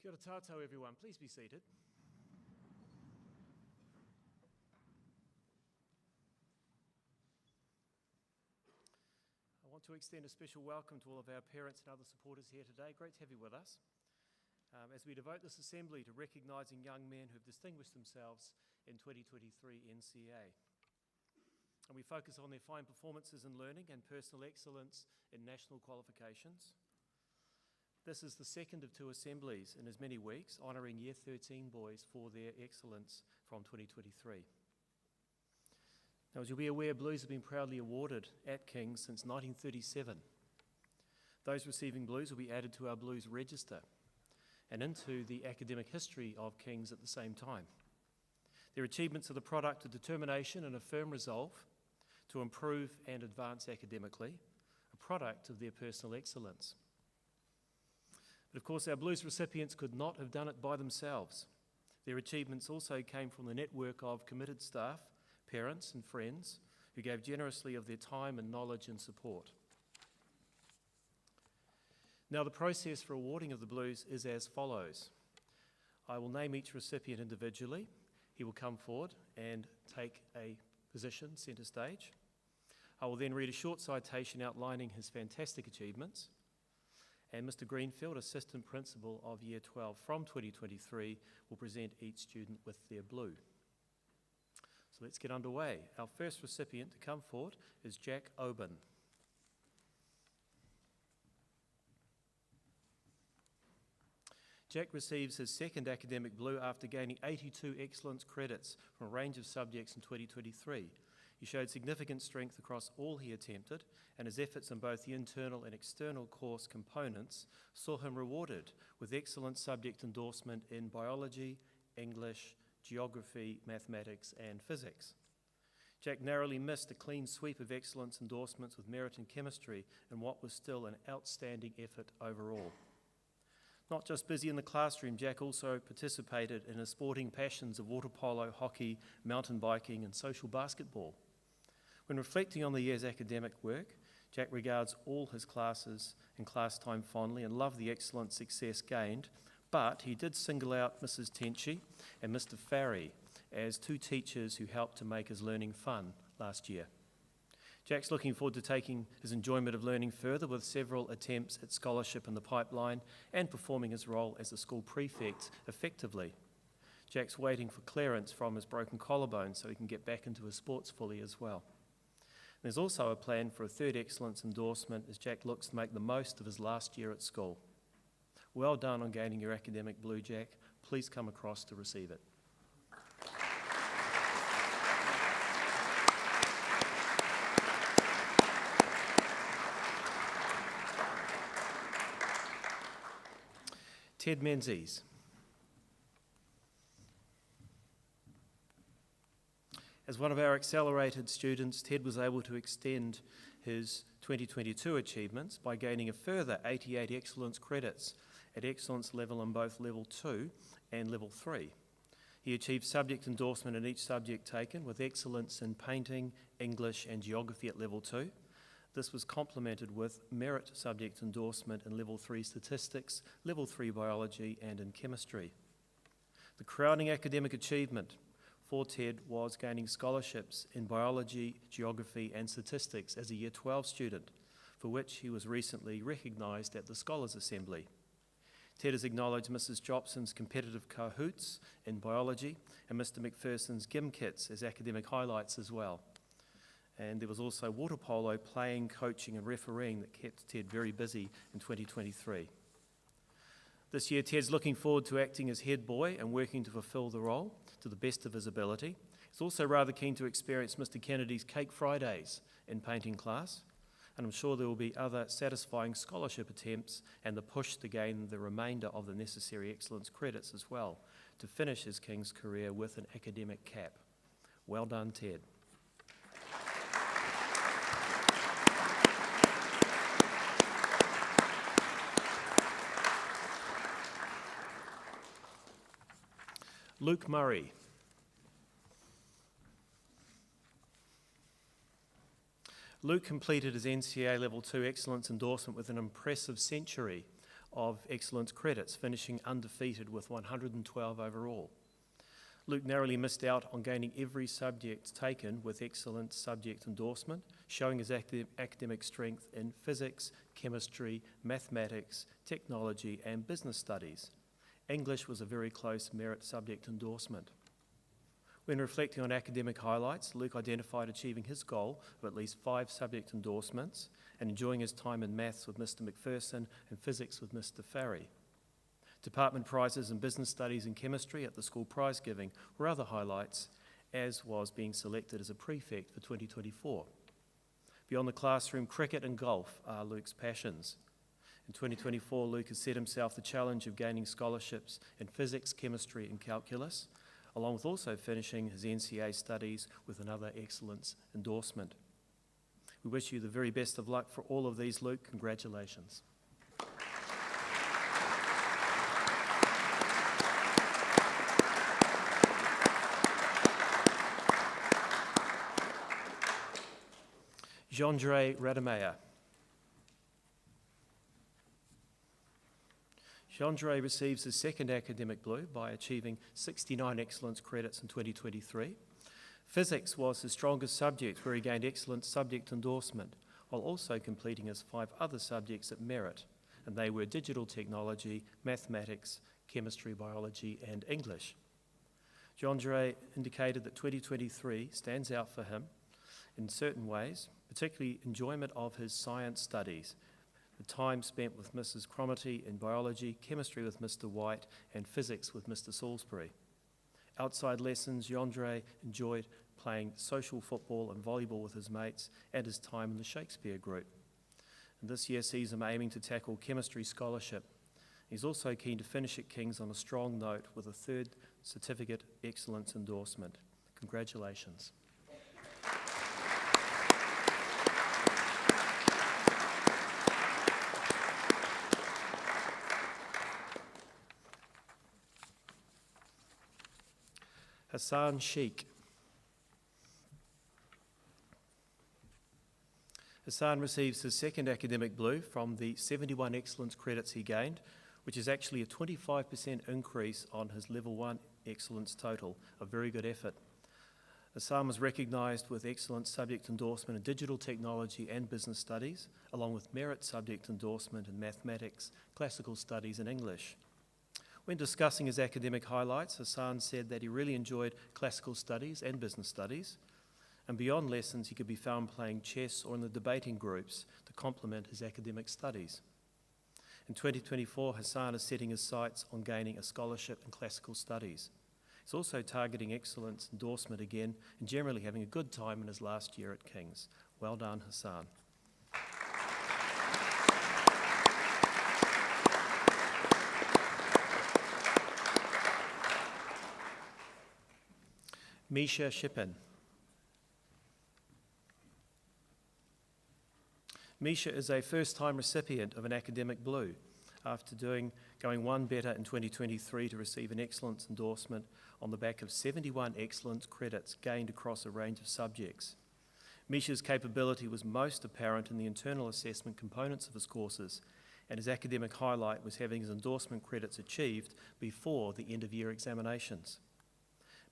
Kia ora tātou, everyone. Please be seated. I want to extend a special welcome to all of our parents and other supporters here today. Great to have you with us. As we devote this assembly to recognising young men who have distinguished themselves in 2023 NCEA. And we focus on their fine performances in learning and personal excellence in national qualifications. This is the second of two assemblies in as many weeks, honouring Year 13 boys for their excellence from 2023. Now, as you'll be aware, Blues have been proudly awarded at King's since 1937. Those receiving Blues will be added to our Blues register and into the academic history of King's at the same time. Their achievements are the product of determination and a firm resolve to improve and advance academically, a product of their personal excellence. But of course, our Blues recipients could not have done it by themselves. Their achievements also came from the network of committed staff, parents and friends who gave generously of their time and knowledge and support. Now, the process for awarding of the Blues is as follows. I will name each recipient individually. He will come forward and take a position centre stage. I will then read a short citation outlining his fantastic achievements. And Mr. Greenfield, Assistant Principal of Year 12 from 2023, will present each student with their blue. So let's get underway. Our first recipient to come forward is Jack Oban. Jack receives his second academic blue after gaining 82 excellence credits from a range of subjects in 2023. He showed significant strength across all he attempted, and his efforts in both the internal and external course components saw him rewarded with excellent subject endorsement in biology, English, geography, mathematics, and physics. Jack narrowly missed a clean sweep of excellence endorsements with merit in chemistry in what was still an outstanding effort overall. Not just busy in the classroom, Jack also participated in his sporting passions of water polo, hockey, mountain biking, and social basketball. When reflecting on the year's academic work, Jack regards all his classes and class time fondly and loved the excellent success gained, but he did single out Mrs. Tenchi and Mr. Farry as two teachers who helped to make his learning fun last year. Jack's looking forward to taking his enjoyment of learning further with several attempts at scholarship in the pipeline and performing his role as a school prefect effectively. Jack's waiting for clearance from his broken collarbone so he can get back into his sports fully as well. There's also a plan for a third excellence endorsement as Jack looks to make the most of his last year at school. Well done on gaining your academic blue, Jack. Please come across to receive it. Ted Menzies. As one of our accelerated students, Ted was able to extend his 2022 achievements by gaining a further 88 excellence credits at excellence level in both level 2 and level 3. He achieved subject endorsement in each subject taken with excellence in painting, English and geography at level 2. This was complemented with merit subject endorsement in level 3 statistics, level 3 biology and in chemistry. The crowning academic achievement for Ted was gaining scholarships in biology, geography and statistics as a Year 12 student, for which he was recently recognised at the Scholars Assembly. Ted has acknowledged Mrs. Jopson's competitive Kahoots in biology and Mr. McPherson's Gym Kits as academic highlights as well. And there was also water polo, playing, coaching and refereeing that kept Ted very busy in 2023. This year, Ted's looking forward to acting as head boy and working to fulfil the role to the best of his ability. He's also rather keen to experience Mr. Kennedy's Cake Fridays in painting class, and I'm sure there will be other satisfying scholarship attempts and the push to gain the remainder of the necessary excellence credits as well to finish his King's career with an academic cap. Well done, Ted. Luke Murray. Luke completed his NCEA Level 2 Excellence endorsement with an impressive century of excellence credits, finishing undefeated with 112 overall. Luke narrowly missed out on gaining every subject taken with excellent subject endorsement, showing his academic strength in physics, chemistry, mathematics, technology, and business studies. English was a very close merit subject endorsement. When reflecting on academic highlights, Luke identified achieving his goal of at least 5 subject endorsements and enjoying his time in maths with Mr. McPherson and physics with Mr. Farry. Department prizes in business studies and chemistry at the school prize giving were other highlights, as was being selected as a prefect for 2024. Beyond the classroom, cricket and golf are Luke's passions. In 2024, Luke has set himself the challenge of gaining scholarships in physics, chemistry and calculus, along with also finishing his NCA studies with another excellence endorsement. We wish you the very best of luck for all of these, Luke. Congratulations. Jandre Rademacher. Jandre receives his second academic blue by achieving 69 excellence credits in 2023. Physics was his strongest subject, where he gained excellent subject endorsement, while also completing his 5 other subjects at merit, and they were digital technology, mathematics, chemistry, biology, and English. Jandre indicated that 2023 stands out for him in certain ways, particularly enjoyment of his science studies, the time spent with Mrs. Cromarty in biology, chemistry with Mr. White, and physics with Mr. Salisbury. Outside lessons, Jandre enjoyed playing social football and volleyball with his mates and his time in the Shakespeare group. And this year sees him aiming to tackle chemistry scholarship. He's also keen to finish at King's on a strong note with a 3rd certificate excellence endorsement. Congratulations. Hassan Sheikh. Hassan receives his second academic blue from the 71 excellence credits he gained, which is actually a 25% increase on his level 1 excellence total, a very good effort. Hassan was recognised with excellent subject endorsement in digital technology and business studies, along with merit subject endorsement in mathematics, classical studies and English. When discussing his academic highlights, Hassan said that he really enjoyed classical studies and business studies, and beyond lessons he could be found playing chess or in the debating groups to complement his academic studies. In 2024, Hassan is setting his sights on gaining a scholarship in classical studies. He's also targeting excellence endorsement again and generally having a good time in his last year at King's. Well done, Hassan. Misha Shippen. Misha is a first-time recipient of an academic blue after going one better in 2023 to receive an excellence endorsement on the back of 71 excellence credits gained across a range of subjects. Misha's capability was most apparent in the internal assessment components of his courses, and his academic highlight was having his endorsement credits achieved before the end-of-year examinations.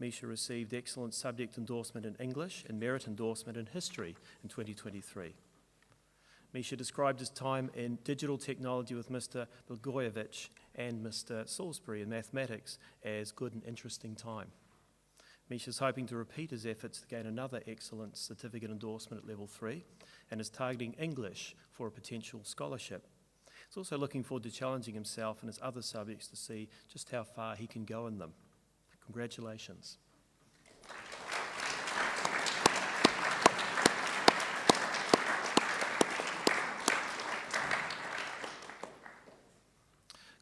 Misha received excellent subject endorsement in English and merit endorsement in history in 2023. Misha described his time in digital technology with Mr. Blagojevich and Mr. Salisbury in mathematics as good and interesting time. Misha's hoping to repeat his efforts to gain another excellent certificate endorsement at level 3 and is targeting English for a potential scholarship. He's also looking forward to challenging himself in his other subjects to see just how far he can go in them. Congratulations.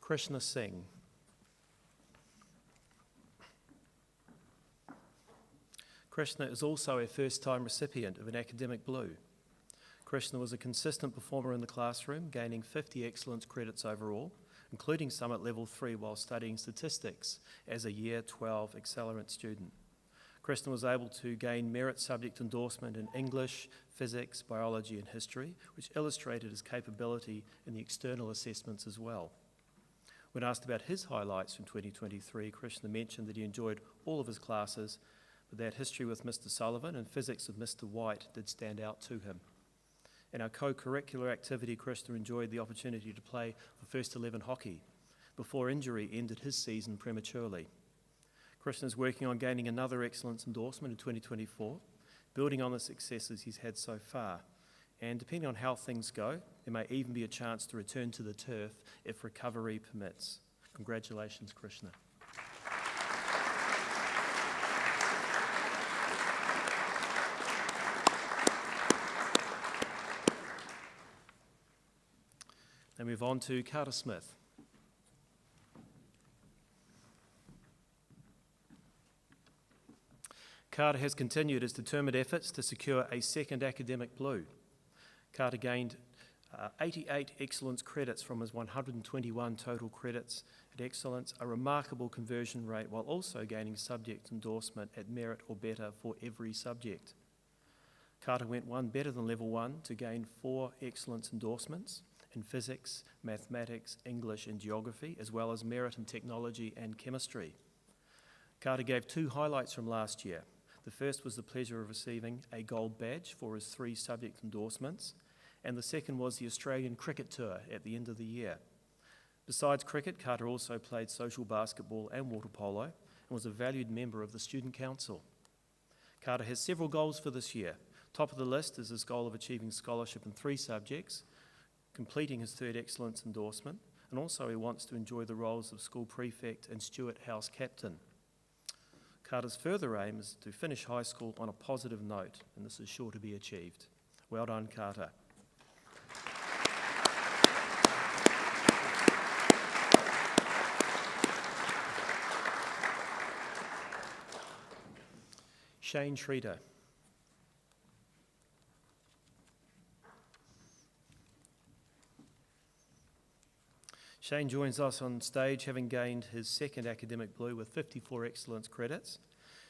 Krishna Singh. Krishna is also a first-time recipient of an academic blue. Krishna was a consistent performer in the classroom, gaining 50 excellence credits overall, including some at level 3 while studying statistics as a year 12 accelerant student. Krishna was able to gain merit subject endorsement in English, physics, biology and history, which illustrated his capability in the external assessments as well. When asked about his highlights from 2023, Krishna mentioned that he enjoyed all of his classes, but that history with Mr. Sullivan and physics with Mr. White did stand out to him. In our co-curricular activity, Krishna enjoyed the opportunity to play for First 11 hockey before injury ended his season prematurely. Krishna is working on gaining another excellence endorsement in 2024, building on the successes he's had so far. And depending on how things go, there may even be a chance to return to the turf if recovery permits. Congratulations, Krishna. Now move on to Carter Smith. Carter has continued his determined efforts to secure a second academic blue. Carter gained 88 excellence credits from his 121 total credits at excellence, a remarkable conversion rate, while also gaining subject endorsement at merit or better for every subject. Carter went one better than level 1 to gain 4 excellence endorsements in physics, mathematics, English and geography, as well as merit in technology and chemistry. Carter gave 2 highlights from last year. The first was the pleasure of receiving a gold badge for his 3 subject endorsements, and the second was the Australian Cricket Tour at the end of the year. Besides cricket, Carter also played social basketball and water polo and was a valued member of the Student Council. Carter has several goals for this year. Top of the list is his goal of achieving scholarship in 3 subjects, completing his 3rd excellence endorsement, and also he wants to enjoy the roles of school prefect and Stewart House captain. Carter's further aim is to finish high school on a positive note, and this is sure to be achieved. Well done, Carter. Shane Schreeder. Shane joins us on stage having gained his 2nd academic blue with 54 excellence credits.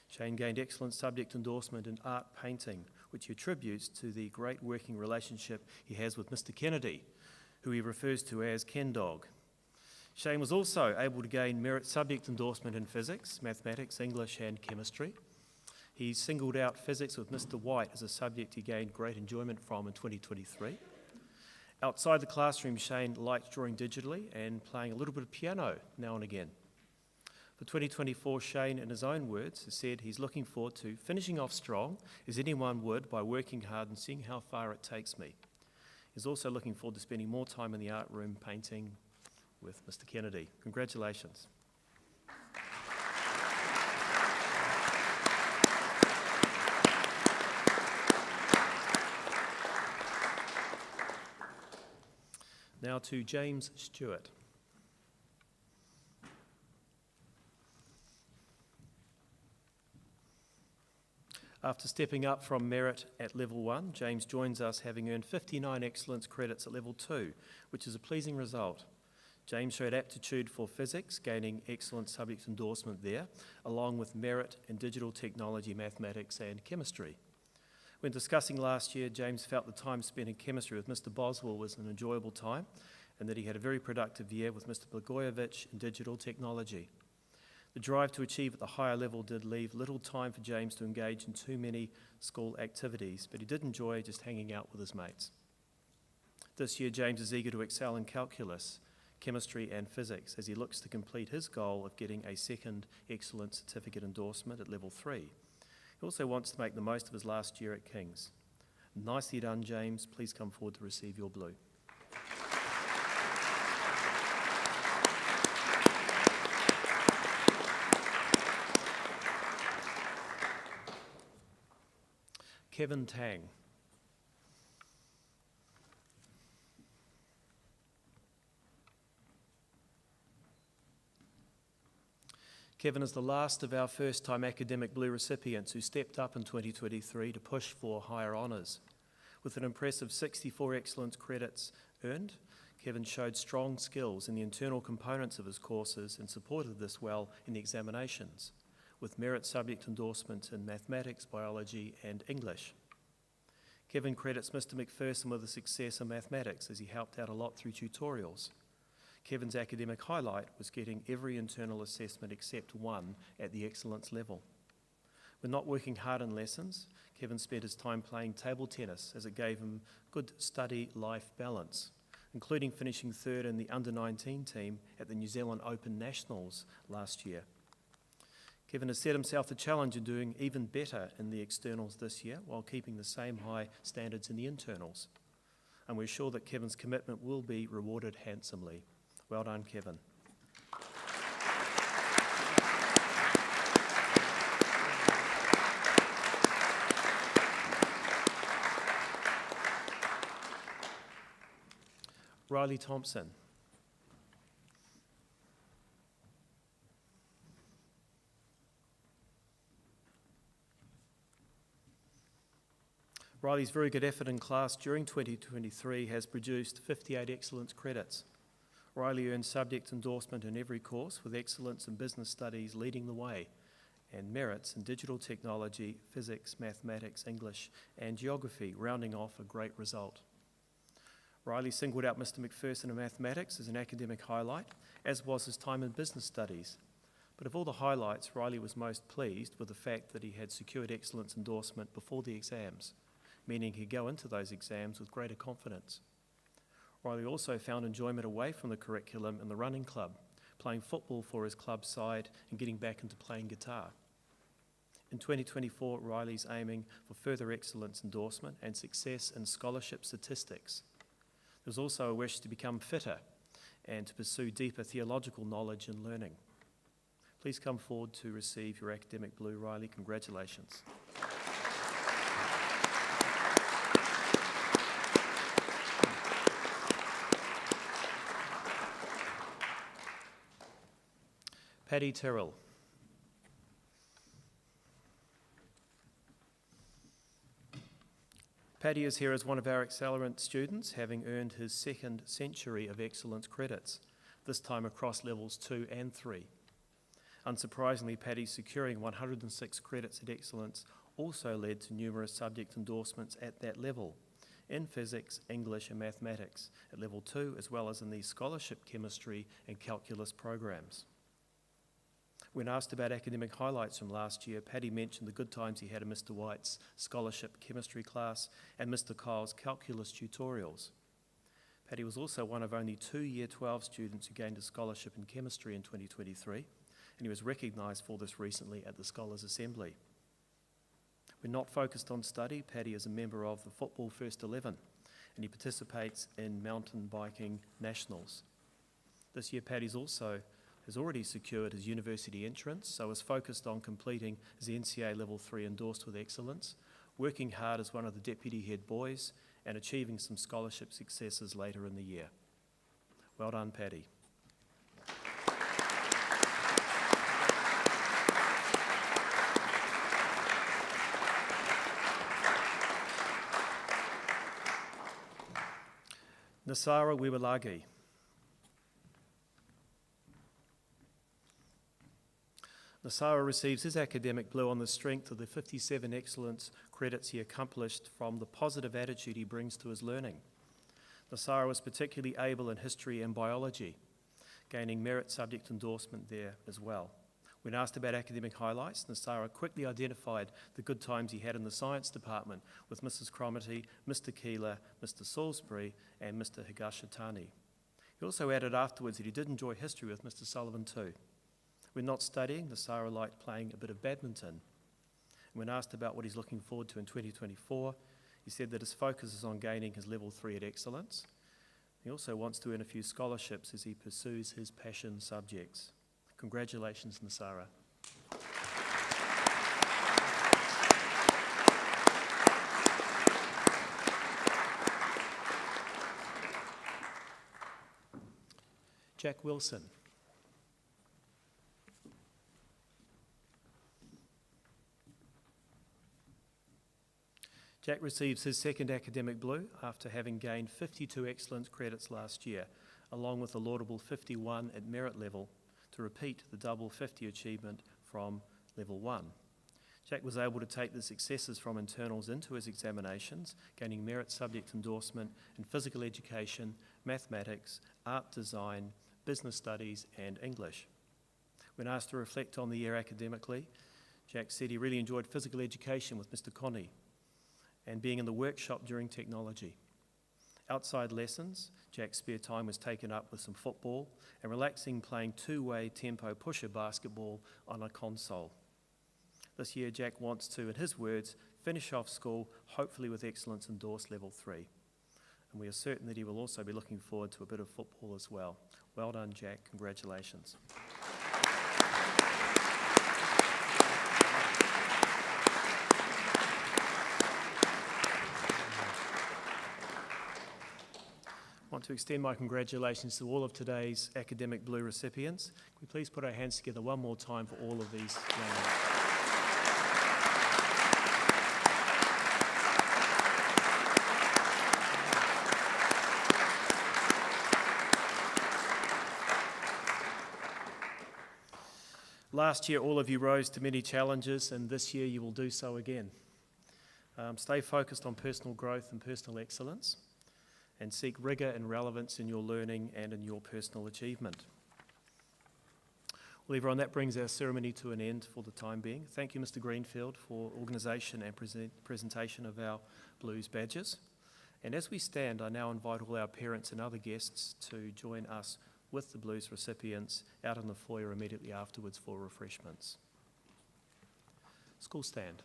Shane gained excellent subject endorsement in art painting, which he attributes to the great working relationship he has with Mr. Kennedy, who he refers to as Ken Dog. Shane was also able to gain merit subject endorsement in physics, mathematics, English and chemistry. He singled out physics with Mr. White as a subject he gained great enjoyment from in 2023. Outside the classroom, Shane liked drawing digitally and playing a little bit of piano now and again. For 2024, Shane, in his own words, has said he's looking forward to finishing off strong, as anyone would, by working hard and seeing how far it takes me. He's also looking forward to spending more time in the art room painting with Mr. Kennedy. Congratulations. Now to James Stewart. After stepping up from merit at level 1, James joins us having earned 59 excellence credits at level 2, which is a pleasing result. James showed aptitude for physics, gaining excellent subject endorsement there, along with merit in digital technology, mathematics and chemistry. When discussing last year, James felt the time spent in chemistry with Mr. Boswell was an enjoyable time and that he had a very productive year with Mr. Blagojevich in digital technology. The drive to achieve at the higher level did leave little time for James to engage in too many school activities, but he did enjoy just hanging out with his mates. This year, James is eager to excel in calculus, chemistry and physics as he looks to complete his goal of getting a 2nd excellence certificate endorsement at level 3. He also wants to make the most of his last year at King's. Nicely done, James. Please come forward to receive your blue. Kevin Tang. Kevin is the last of our first-time academic blue recipients who stepped up in 2023 to push for higher honours. With an impressive 64 excellence credits earned, Kevin showed strong skills in the internal components of his courses and supported this well in the examinations, with merit subject endorsements in mathematics, biology and English. Kevin credits Mr. McPherson with a success in mathematics as he helped out a lot through tutorials. Kevin's academic highlight was getting every internal assessment except one at the excellence level. When not working hard in lessons, Kevin spent his time playing table tennis as it gave him good study-life balance, including finishing third in the under-19 team at the New Zealand Open Nationals last year. Kevin has set himself the challenge of doing even better in the externals this year while keeping the same high standards in the internals. And we're sure that Kevin's commitment will be rewarded handsomely. Well done, Kevin. Riley Thompson. Riley's very good effort in class during 2023 has produced 58 excellence credits. Riley earned subject endorsement in every course, with excellence in business studies leading the way, and merits in digital technology, physics, mathematics, English, and geography, rounding off a great result. Riley singled out Mr. McPherson in mathematics as an academic highlight, as was his time in business studies. But of all the highlights, Riley was most pleased with the fact that he had secured excellence endorsement before the exams, meaning he'd go into those exams with greater confidence. Riley also found enjoyment away from the curriculum in the running club, playing football for his club side and getting back into playing guitar. In 2024, Riley's aiming for further excellence endorsement and success in scholarship statistics. There's also a wish to become fitter and to pursue deeper theological knowledge and learning. Please come forward to receive your academic blue, Riley. Congratulations. Paddy Tyrrell. Paddy is here as one of our accelerant students, having earned his second century of excellence credits, this time across levels 2 and 3. Unsurprisingly, Paddy securing 106 credits at excellence also led to numerous subject endorsements at that level, in physics, English and mathematics at level 2, as well as in the scholarship chemistry and calculus programs. When asked about academic highlights from last year, Paddy mentioned the good times he had in Mr. White's scholarship chemistry class and Mr. Kyle's calculus tutorials. Paddy was also one of only 2 Year 12 students who gained a scholarship in chemistry in 2023, and he was recognised for this recently at the Scholars Assembly. When not focused on study, Paddy is a member of the Football First 11, and he participates in mountain biking nationals. This year, Paddy has already secured his university entrance, so is focused on completing his NCA Level 3 endorsed with excellence, working hard as one of the deputy head boys, and achieving some scholarship successes later in the year. Well done, Paddy. Nasara Wiwalagi. Nasara receives his academic blue on the strength of the 57 excellence credits he accomplished from the positive attitude he brings to his learning. Nasara was particularly able in history and biology, gaining merit subject endorsement there as well. When asked about academic highlights, Nasara quickly identified the good times he had in the science department with Mrs. Cromarty, Mr. Keeler, Mr. Salisbury and Mr. Higashitani. He also added afterwards that he did enjoy history with Mr. Sullivan too. When not studying, Nasara liked playing a bit of badminton. And when asked about what he's looking forward to in 2024, he said that his focus is on gaining his level 3 at excellence. He also wants to earn a few scholarships as he pursues his passion subjects. Congratulations, Nasara. Jack Wilson. Jack receives his second academic blue after having gained 52 excellence credits last year, along with a laudable 51 at merit level, to repeat the double 50 achievement from level 1. Jack was able to take the successes from internals into his examinations, gaining merit subject endorsement in physical education, mathematics, art design, business studies and English. When asked to reflect on the year academically, Jack said he really enjoyed physical education with Mr. Connie and being in the workshop during technology. Outside lessons, Jack's spare time was taken up with some football and relaxing playing two-way tempo pusher basketball on a console. This year, Jack wants to, in his words, finish off school, hopefully with excellence in DORS Level 3. And we are certain that he will also be looking forward to a bit of football as well. Well done, Jack. Congratulations. I want to extend my congratulations to all of today's Academic Blue recipients. Can we please put our hands together one more time for all of these young men? Last year, all of you rose to many challenges, and this year you will do so again. Stay focused on personal growth and personal excellence, and seek rigour and relevance in your learning and in your personal achievement. Well, everyone, that brings our ceremony to an end for the time being. Thank you, Mr. Greenfield, for organisation and presentation of our Blues badges. And as we stand, I now invite all our parents and other guests to join us with the Blues recipients out in the foyer immediately afterwards for refreshments. School stand.